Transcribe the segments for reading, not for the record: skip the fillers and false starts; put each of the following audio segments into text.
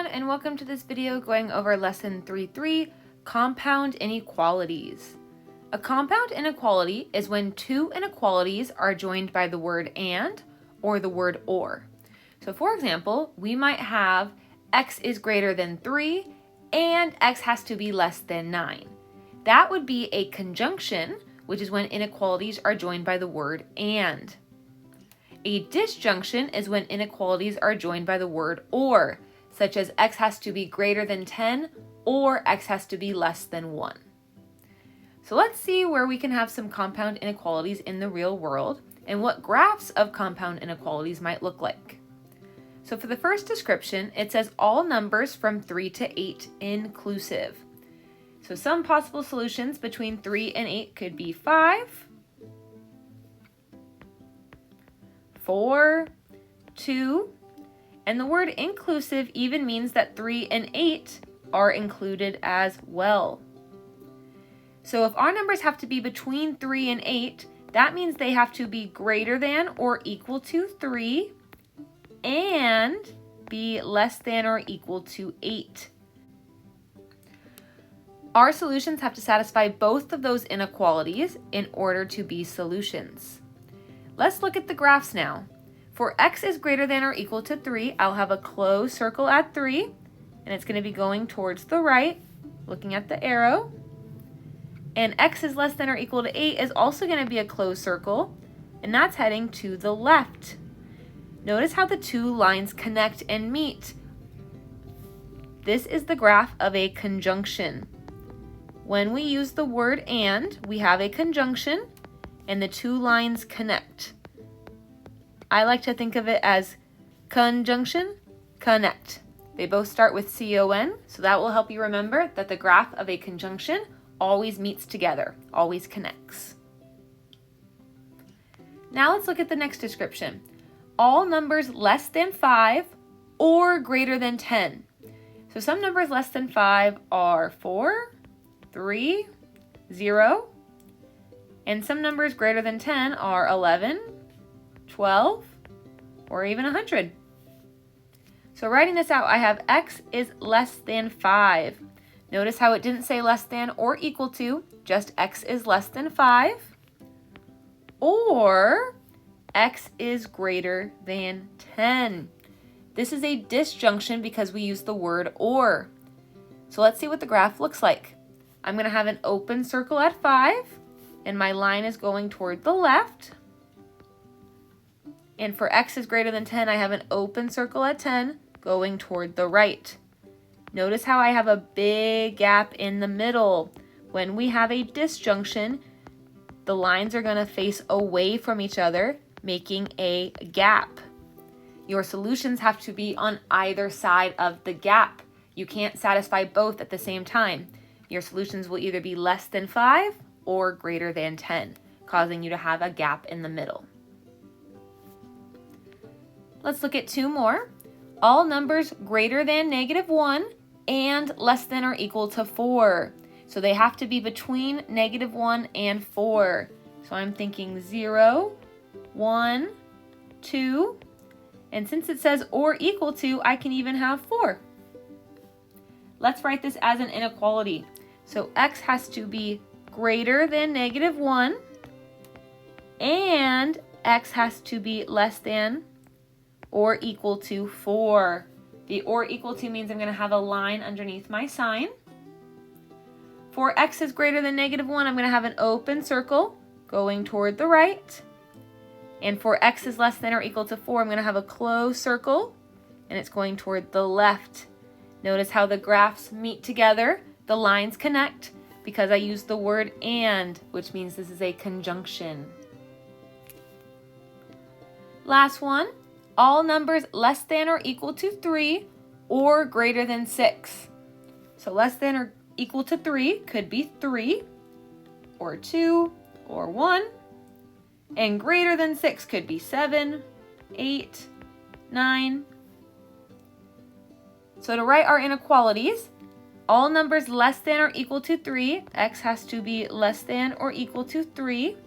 everyone, and welcome to this video going over lesson 3.3, compound inequalities. A compound inequality is when two inequalities are joined by the word and or the word or. So for example, we might have x is greater than 3 and x has to be less than 9. That would be a conjunction, which is when inequalities are joined by the word and. A disjunction is when inequalities are joined by the word or, such as x has to be greater than 10 or x has to be less than 1. So let's see where we can have some compound inequalities in the real world and what graphs of compound inequalities might look like. So for the first description, it says all numbers from 3 to 8 inclusive. So some possible solutions between 3 and 8 could be 5, 4, 2, and the word inclusive even means that 3 and 8 are included as well. So if our numbers have to be between 3 and 8, that means they have to be greater than or equal to 3 and be less than or equal to 8. Our solutions have to satisfy both of those inequalities in order to be solutions. Let's look at the graphs now. For x is greater than or equal to 3, I'll have a closed circle at 3, and it's going to be going towards the right, looking at the arrow. And x is less than or equal to 8 is also going to be a closed circle, and that's heading to the left. Notice how the two lines connect and meet. This is the graph of a conjunction. When we use the word and, we have a conjunction, and the two lines connect. I like to think of it as conjunction, connect. They both start with C-O-N, so that will help you remember that the graph of a conjunction always meets together, always connects. Now let's look at the next description. All numbers less than 5 or greater than 10. So some numbers less than 5 are 4, 3, 0, and some numbers greater than 10 are 11, 12, or even 100. So writing this out, I have x is less than 5. Notice how it didn't say less than or equal to, just x is less than 5. Or x is greater than 10. This is a disjunction because we use the word or. So let's see what the graph looks like. I'm going to have an open circle at 5, and my line is going toward the left. And for x is greater than 10, I have an open circle at 10 going toward the right. Notice how I have a big gap in the middle. When we have a disjunction, the lines are going to face away from each other, making a gap. Your solutions have to be on either side of the gap. You can't satisfy both at the same time. Your solutions will either be less than 5 or greater than 10, causing you to have a gap in the middle. Let's look at two more. All numbers greater than -1 and less than or equal to 4. So they have to be between -1 and 4. So I'm thinking 0, 1, 2, and since it says or equal to, I can even have 4. Let's write this as an inequality. So x has to be greater than -1 and x has to be less than or equal to 4. The or equal to means I'm going to have a line underneath my sign. For x is greater than -1, I'm going to have an open circle going toward the right. And for x is less than or equal to 4, I'm going to have a closed circle, and it's going toward the left. Notice how the graphs meet together, the lines connect, because I used the word and, which means this is a conjunction. Last one. All numbers less than or equal to 3 or greater than 6. So less than or equal to 3 could be 3 or 2 or 1. And greater than 6 could be 7, 8, 9. So to write our inequalities, all numbers less than or equal to 3, x has to be less than or equal to 3,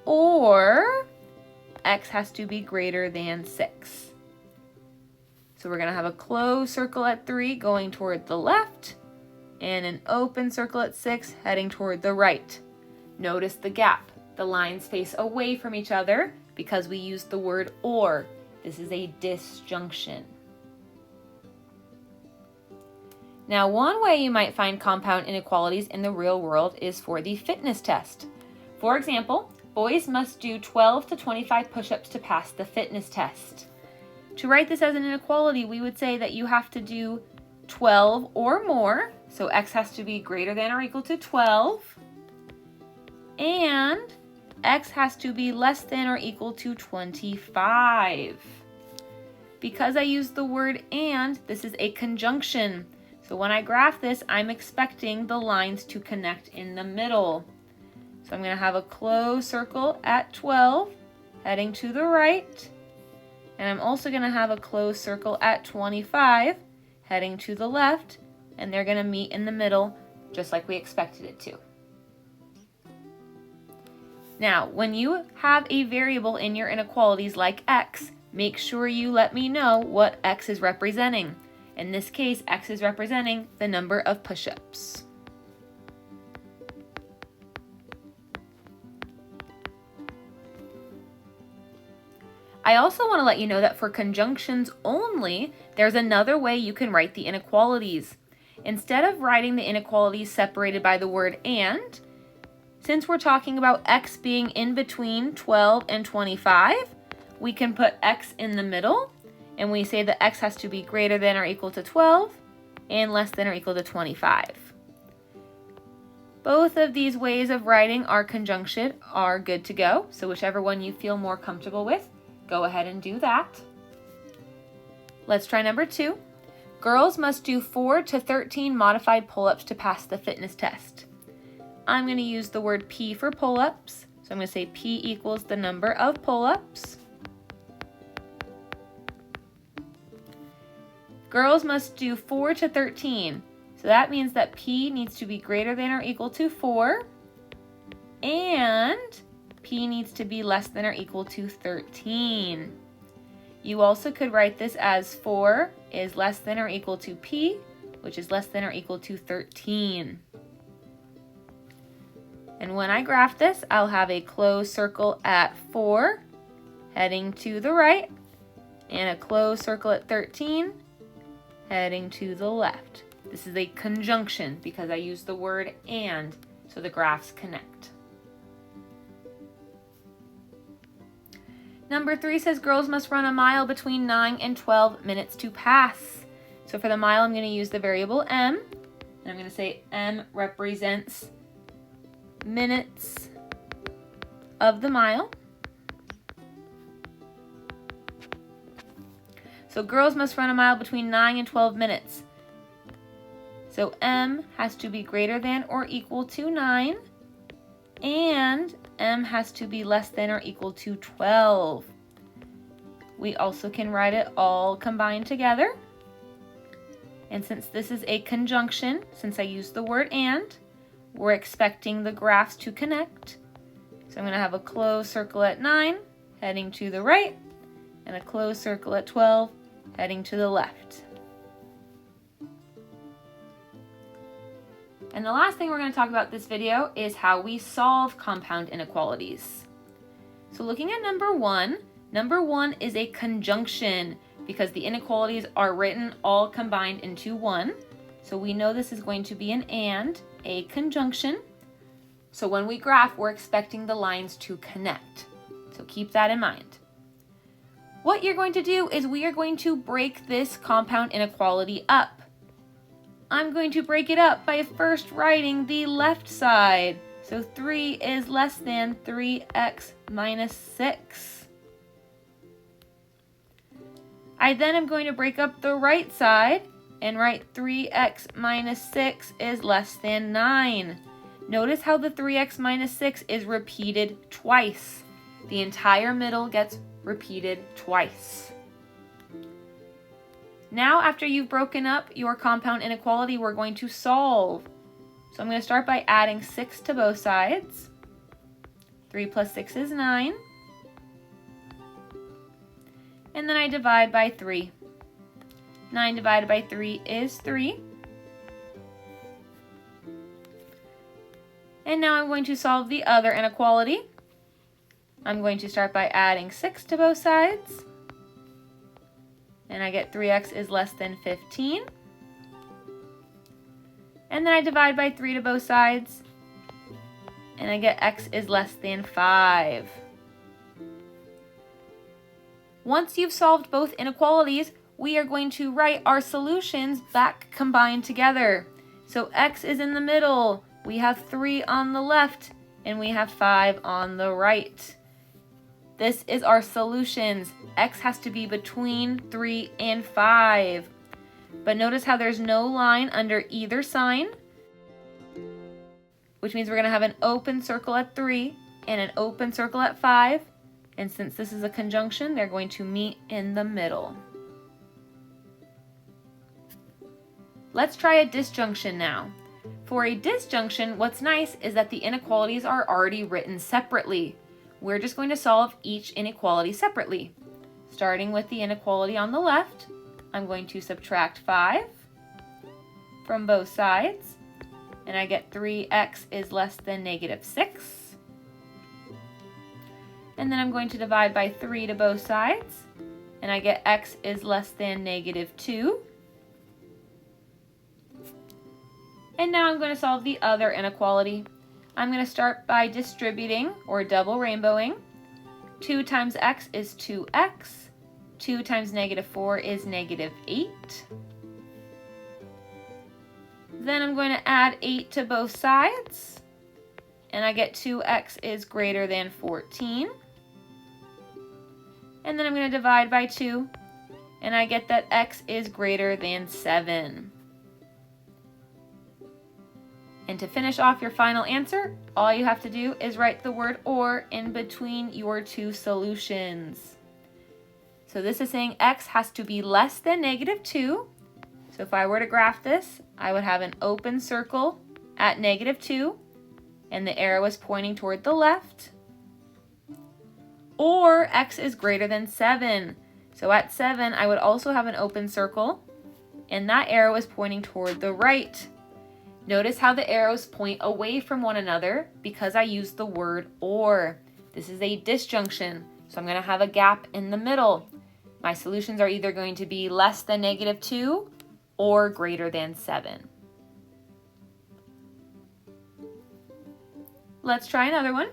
or x has to be greater than 6. So we're going to have a closed circle at 3 going toward the left, and an open circle at 6 heading toward the right. Notice the gap. The lines face away from each other because we use the word or. This is a disjunction. Now, one way you might find compound inequalities in the real world is for the fitness test. For example, boys must do 12 to 25 push-ups to pass the fitness test. To write this as an inequality, we would say that you have to do 12 or more, so x has to be greater than or equal to 12, and x has to be less than or equal to 25. Because I use the word and, this is a conjunction. So when I graph this, I'm expecting the lines to connect in the middle. So I'm going to have a closed circle at 12, heading to the right. And I'm also going to have a closed circle at 25, heading to the left. And they're going to meet in the middle, just like we expected it to. Now, when you have a variable in your inequalities like x, make sure you let me know what x is representing. In this case, x is representing the number of push-ups. I also want to let you know that for conjunctions only, there's another way you can write the inequalities. Instead of writing the inequalities separated by the word and, since we're talking about x being in between 12 and 25, we can put x in the middle, and we say that x has to be greater than or equal to 12 and less than or equal to 25. Both of these ways of writing our conjunction are good to go, so whichever one you feel more comfortable with, go ahead and do that. Let's try number 2. Girls must do 4 to 13 modified pull-ups to pass the fitness test. I'm going to use the word P for pull-ups. So I'm going to say P equals the number of pull-ups. Girls must do 4 to 13. So that means that P needs to be greater than or equal to 4. And P needs to be less than or equal to 13. You also could write this as 4 is less than or equal to P, which is less than or equal to 13. And when I graph this, I'll have a closed circle at 4, heading to the right, and a closed circle at 13, heading to the left. This is a conjunction because I use the word and, so the graphs connect. Number 3 says girls must run a mile between 9 and 12 minutes to pass. So for the mile, I'm going to use the variable m, and I'm going to say m represents minutes of the mile. So girls must run a mile between 9 and 12 minutes. So m has to be greater than or equal to 9, and m has to be less than or equal to 12. We also can write it all combined together. And since this is a conjunction, since I used the word and, we're expecting the graphs to connect. So I'm going to have a closed circle at 9, heading to the right, and a closed circle at 12, heading to the left. And the last thing we're going to talk about this video is how we solve compound inequalities. So looking at number 1 is a conjunction because the inequalities are written all combined into one. So we know this is going to be an and, a conjunction. So when we graph, we're expecting the lines to connect. So keep that in mind. What you're going to do is we are going to break this compound inequality up. I'm going to break it up by first writing the left side. So 3 is less than 3x minus 6. I then am going to break up the right side and write 3x minus 6 is less than 9. Notice how the 3x minus 6 is repeated twice. The entire middle gets repeated twice. Now, after you've broken up your compound inequality, we're going to solve. So I'm going to start by adding 6 to both sides. 3 plus 6 is 9. And then I divide by 3. 9 divided by 3 is 3. And now I'm going to solve the other inequality. I'm going to start by adding 6 to both sides. And I get 3x is less than 15. And then I divide by 3 to both sides. And I get x is less than 5. Once you've solved both inequalities, we are going to write our solutions back combined together. So x is in the middle, we have 3 on the left, and we have 5 on the right. This is our solutions. X has to be between 3 and 5. But notice how there's no line under either sign, which means we're going to have an open circle at 3 and an open circle at 5. And since this is a conjunction, they're going to meet in the middle. Let's try a disjunction now. For a disjunction, what's nice is that the inequalities are already written separately. We're just going to solve each inequality separately. Starting with the inequality on the left, I'm going to subtract 5 from both sides, and I get 3x is less than negative 6. And then I'm going to divide by 3 to both sides, and I get x is less than negative 2. And now I'm going to solve the other inequality. I'm going to start by distributing, or double rainbowing. 2 times x is 2x. 2 times negative 4 is negative 8. Then I'm going to add 8 to both sides, and I get 2x is greater than 14. And then I'm going to divide by 2, and I get that x is greater than 7. And to finish off your final answer, all you have to do is write the word or in between your two solutions. So this is saying x has to be less than negative 2. So if I were to graph this, I would have an open circle at negative 2, and the arrow is pointing toward the left. Or x is greater than 7. So at 7, I would also have an open circle, and that arrow is pointing toward the right. Notice how the arrows point away from one another because I used the word or. This is a disjunction, so I'm going to have a gap in the middle. My solutions are either going to be less than negative 2 or greater than 7. Let's try another one.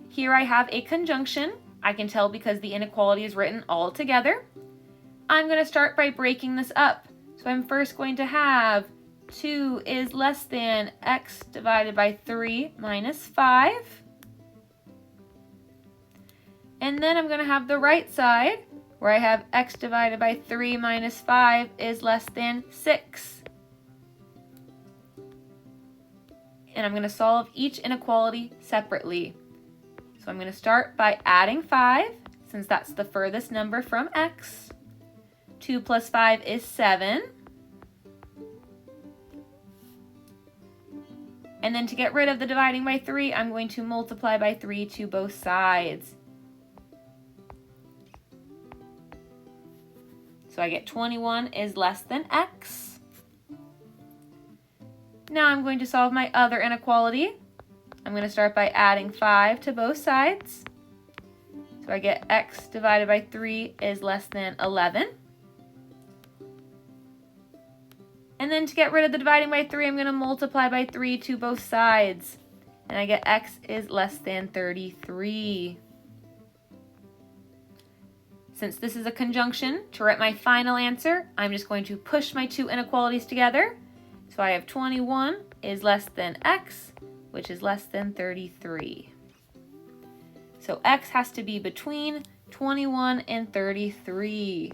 Here I have a conjunction. I can tell because the inequality is written all together. I'm going to start by breaking this up. So I'm first going to have 2 is less than x divided by 3 minus 5. And then I'm going to have the right side where I have x divided by 3 minus 5 is less than 6. And I'm going to solve each inequality separately. So I'm going to start by adding 5, since that's the furthest number from x. 2 plus 5 is 7. And then to get rid of the dividing by 3, I'm going to multiply by 3 to both sides. So I get 21 is less than x. Now I'm going to solve my other inequality. I'm going to start by adding 5 to both sides. So I get x divided by 3 is less than 11. And then to get rid of the dividing by 3, I'm going to multiply by 3 to both sides. And I get x is less than 33. Since this is a conjunction, to write my final answer, I'm just going to push my two inequalities together. So I have 21 is less than x, which is less than 33. So x has to be between 21 and 33.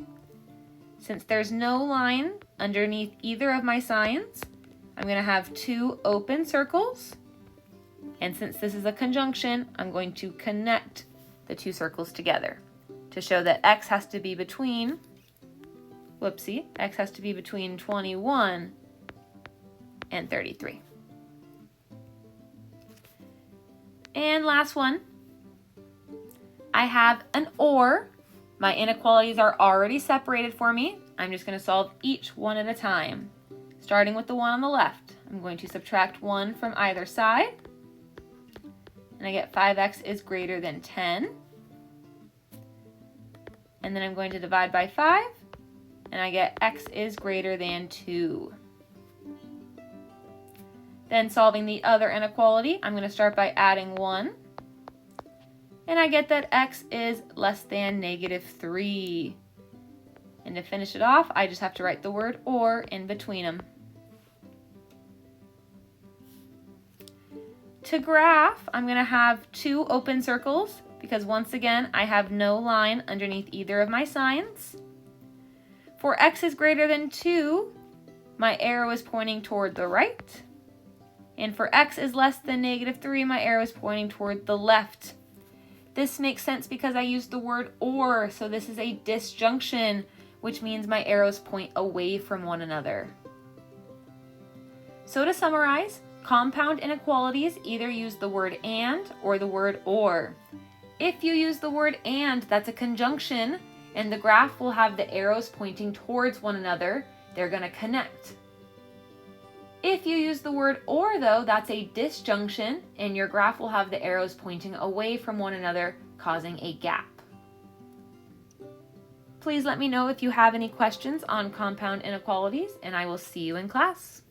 Since there's no line underneath either of my signs, I'm going to have two open circles. And since this is a conjunction, I'm going to connect the two circles together to show that x has to be between, x has to be between 21 and 33. And last one, I have an or. My inequalities are already separated for me. I'm just going to solve each one at a time. Starting with the one on the left, I'm going to subtract 1 from either side, and I get 5x is greater than 10. And then I'm going to divide by 5, and I get x is greater than 2. Then solving the other inequality, I'm going to start by adding 1, and I get that x is less than -3. And to finish it off, I just have to write the word or in between them. To graph, I'm going to have 2 open circles because once again, I have no line underneath either of my signs. For x is greater than 2, my arrow is pointing toward the right. And for x is less than -3, my arrow is pointing toward the left. This makes sense because I used the word or, so this is a disjunction, which means my arrows point away from one another. So to summarize, compound inequalities either use the word and or the word or. If you use the word and, that's a conjunction, and the graph will have the arrows pointing towards one another. They're going to connect. If you use the word or, though, that's a disjunction, and your graph will have the arrows pointing away from one another, causing a gap. Please let me know if you have any questions on compound inequalities, and I will see you in class.